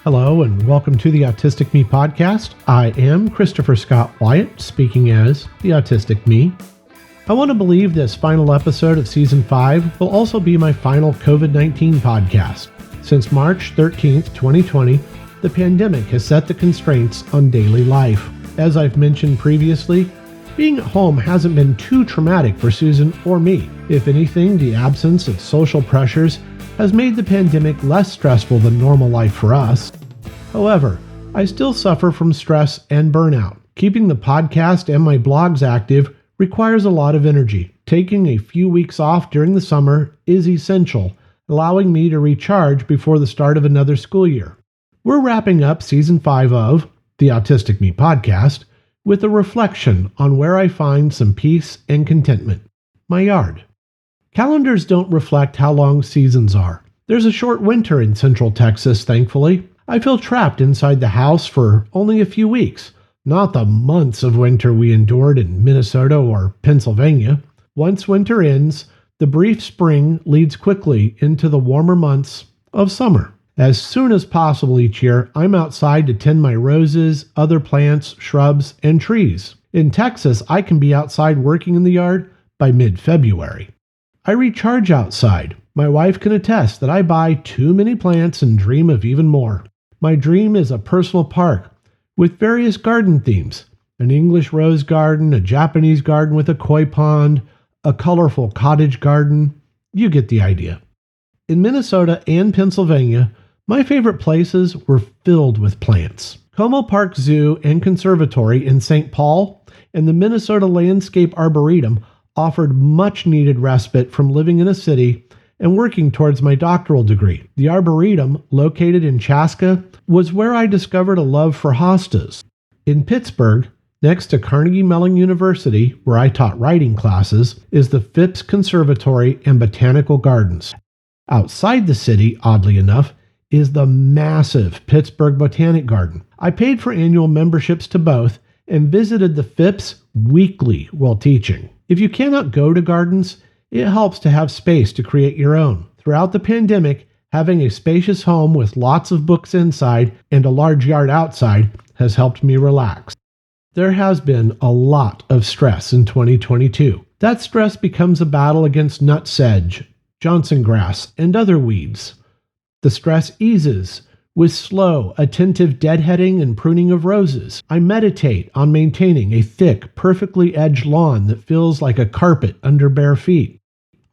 Hello and welcome to the Autistic Me podcast. I am Christopher Scott Wyatt, speaking as the Autistic Me. I want to believe this final episode of Season 5 will also be my final COVID-19 podcast. Since March 13th, 2020, the pandemic has set the constraints on daily life. As I've mentioned previously, being at home hasn't been too traumatic for Susan or me. If anything, the absence of social pressures has made the pandemic less stressful than normal life for us. However, I still suffer from stress and burnout. Keeping the podcast and my blogs active requires a lot of energy. Taking a few weeks off during the summer is essential, allowing me to recharge before the start of another school year. We're wrapping up Season 5 of the Autistic Me podcast with a reflection on where I find some peace and contentment: my yard. Calendars don't reflect how long seasons are. There's a short winter in Central Texas, thankfully. I feel trapped inside the house for only a few weeks, not the months of winter we endured in Minnesota or Pennsylvania. Once winter ends, the brief spring leads quickly into the warmer months of summer. As soon as possible each year, I'm outside to tend my roses, other plants, shrubs, and trees. In Texas, I can be outside working in the yard by mid-February. I recharge outside. My wife can attest that I buy too many plants and dream of even more. My dream is a personal park with various garden themes: an English rose garden, a Japanese garden with a koi pond, a colorful cottage garden. You get the idea. In Minnesota and Pennsylvania, my favorite places were filled with plants. Como Park Zoo and Conservatory in St. Paul and the Minnesota Landscape Arboretum offered much-needed respite from living in a city and working towards my doctoral degree. The Arboretum, located in Chaska, was where I discovered a love for hostas. In Pittsburgh, next to Carnegie Mellon University, where I taught writing classes, is the Phipps Conservatory and Botanical Gardens. Outside the city, oddly enough, is the massive Pittsburgh Botanic Garden. I paid for annual memberships to both and visited the Phipps weekly while teaching. If you cannot go to gardens, it helps to have space to create your own. Throughout the pandemic, having a spacious home with lots of books inside and a large yard outside has helped me relax. There has been a lot of stress in 2022. That stress becomes a battle against nutsedge, Johnson grass, and other weeds. The stress eases with slow, attentive deadheading and pruning of roses. I meditate on maintaining a thick, perfectly edged lawn that feels like a carpet under bare feet.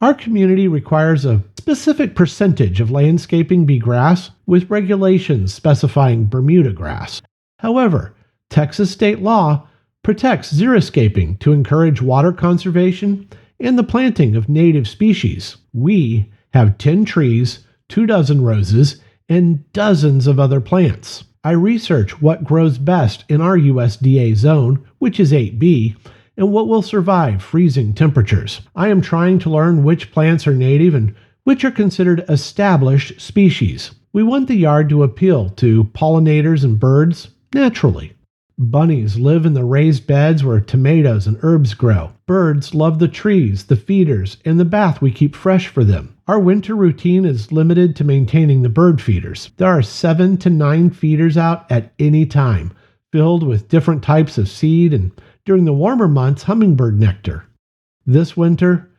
Our community requires a specific percentage of landscaping be grass, with regulations specifying Bermuda grass. However, Texas state law protects xeriscaping to encourage water conservation and the planting of native species. We have 10 trees, 24 roses, and dozens of other plants. I research what grows best in our USDA zone, which is 8B, and what will survive freezing temperatures. I am trying to learn which plants are native and which are considered established species. We want the yard to appeal to pollinators and birds naturally. Bunnies live in the raised beds where tomatoes and herbs grow. Birds love the trees, the feeders, and the bath we keep fresh for them. Our winter routine is limited to maintaining the bird feeders. There are 7 to 9 feeders out at any time, filled with different types of seed and, during the warmer months, hummingbird nectar. This winter,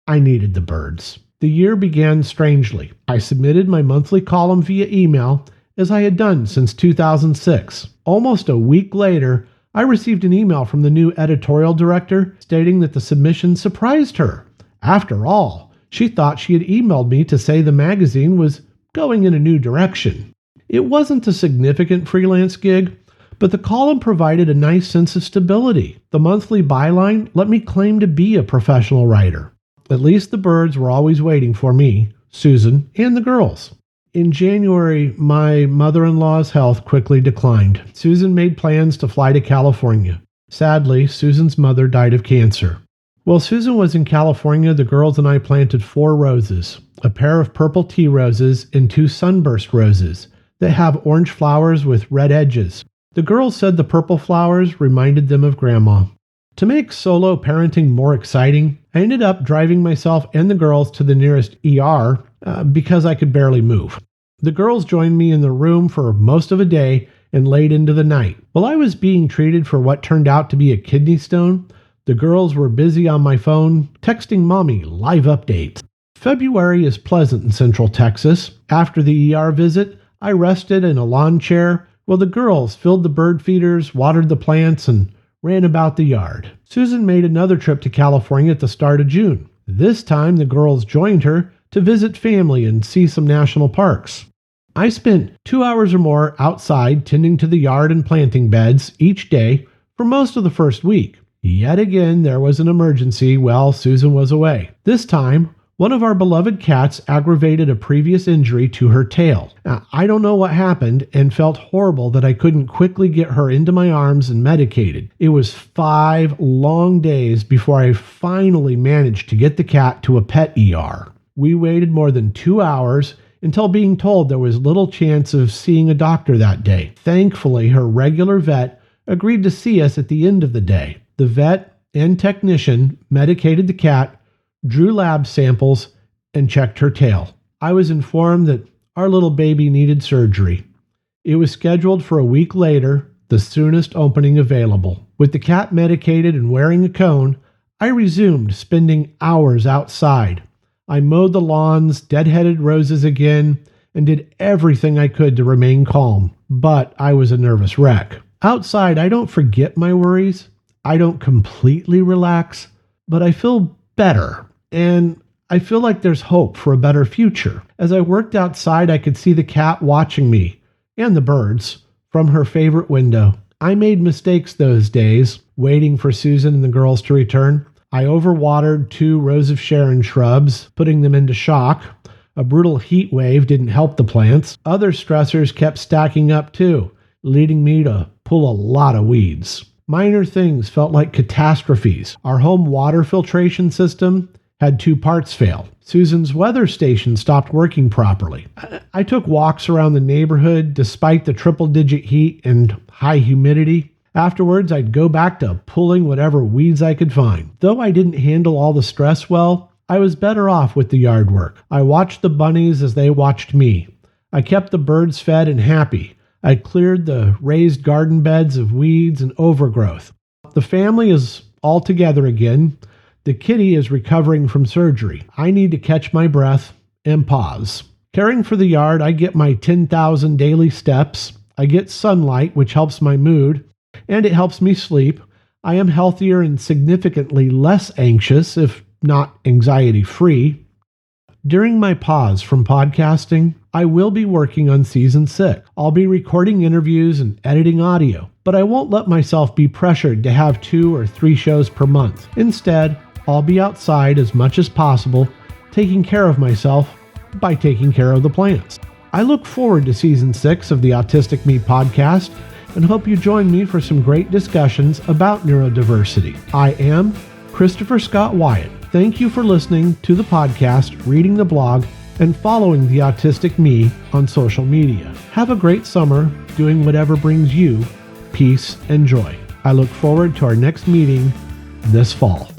I needed the birds. The year began strangely. I submitted my monthly column via email, as I had done since 2006. Almost a week later, I received an email from the new editorial director stating that the submission surprised her. After all, she thought she had emailed me to say the magazine was going in a new direction. It wasn't a significant freelance gig, but the column provided a nice sense of stability. The monthly byline let me claim to be a professional writer. At least the birds were always waiting for me, Susan, and the girls. In January, my mother-in-law's health quickly declined. Susan made plans to fly to California. Sadly, Susan's mother died of cancer. While Susan was in California, the girls and I planted 4 roses, a pair of purple tea roses and 2 sunburst roses that have orange flowers with red edges. The girls said the purple flowers reminded them of Grandma. To make solo parenting more exciting, I ended up driving myself and the girls to the nearest ER because I could barely move. The girls joined me in the room for most of a day and late into the night. While I was being treated for what turned out to be a kidney stone, the girls were busy on my phone, texting mommy live updates. February is pleasant in Central Texas. After the ER visit, I rested in a lawn chair while the girls filled the bird feeders, watered the plants, and ran about the yard. Susan made another trip to California at the start of June. This time, the girls joined her to visit family and see some national parks. I spent 2 hours or more outside tending to the yard and planting beds each day for most of the first week. Yet again, there was an emergency while Susan was away. This time, one of our beloved cats aggravated a previous injury to her tail. Now, I don't know what happened and felt horrible that I couldn't quickly get her into my arms and medicated. It was 5 long days before I finally managed to get the cat to a pet ER. We waited more than 2 hours until being told there was little chance of seeing a doctor that day. Thankfully, her regular vet agreed to see us at the end of the day. The vet and technician medicated the cat, drew lab samples, and checked her tail. I was informed that our little baby needed surgery. It was scheduled for a week later, the soonest opening available. With the cat medicated and wearing a cone, I resumed spending hours outside. I mowed the lawns, deadheaded roses again, and did everything I could to remain calm. But I was a nervous wreck. Outside, I don't forget my worries. I don't completely relax, but I feel better. And I feel like there's hope for a better future. As I worked outside, I could see the cat watching me and the birds from her favorite window. I made mistakes those days, waiting for Susan and the girls to return. I overwatered 2 Rose of Sharon shrubs, putting them into shock. A brutal heat wave didn't help the plants. Other stressors kept stacking up too, leading me to pull a lot of weeds. Minor things felt like catastrophes. Our home water filtration system had 2 parts fail. Susan's weather station stopped working properly. I took walks around the neighborhood despite the triple-digit heat and high humidity. Afterwards, I'd go back to pulling whatever weeds I could find. Though I didn't handle all the stress well, I was better off with the yard work. I watched the bunnies as they watched me. I kept the birds fed and happy. I cleared the raised garden beds of weeds and overgrowth. The family is all together again. The kitty is recovering from surgery. I need to catch my breath and pause. Caring for the yard, I get my 10,000 daily steps. I get sunlight, which helps my mood, and it helps me sleep. I am healthier and significantly less anxious, if not anxiety-free. During my pause from podcasting, I will be working on Season 6. I'll be recording interviews and editing audio, but I won't let myself be pressured to have 2 or 3 shows per month. Instead, I'll be outside as much as possible, taking care of myself by taking care of the plants. I look forward to Season 6 of the Autistic Me podcast and hope you join me for some great discussions about neurodiversity. I am Christopher Scott Wyatt. Thank you for listening to the podcast, reading the blog, and following the Autistic Me on social media. Have a great summer doing whatever brings you peace and joy. I look forward to our next meeting this fall.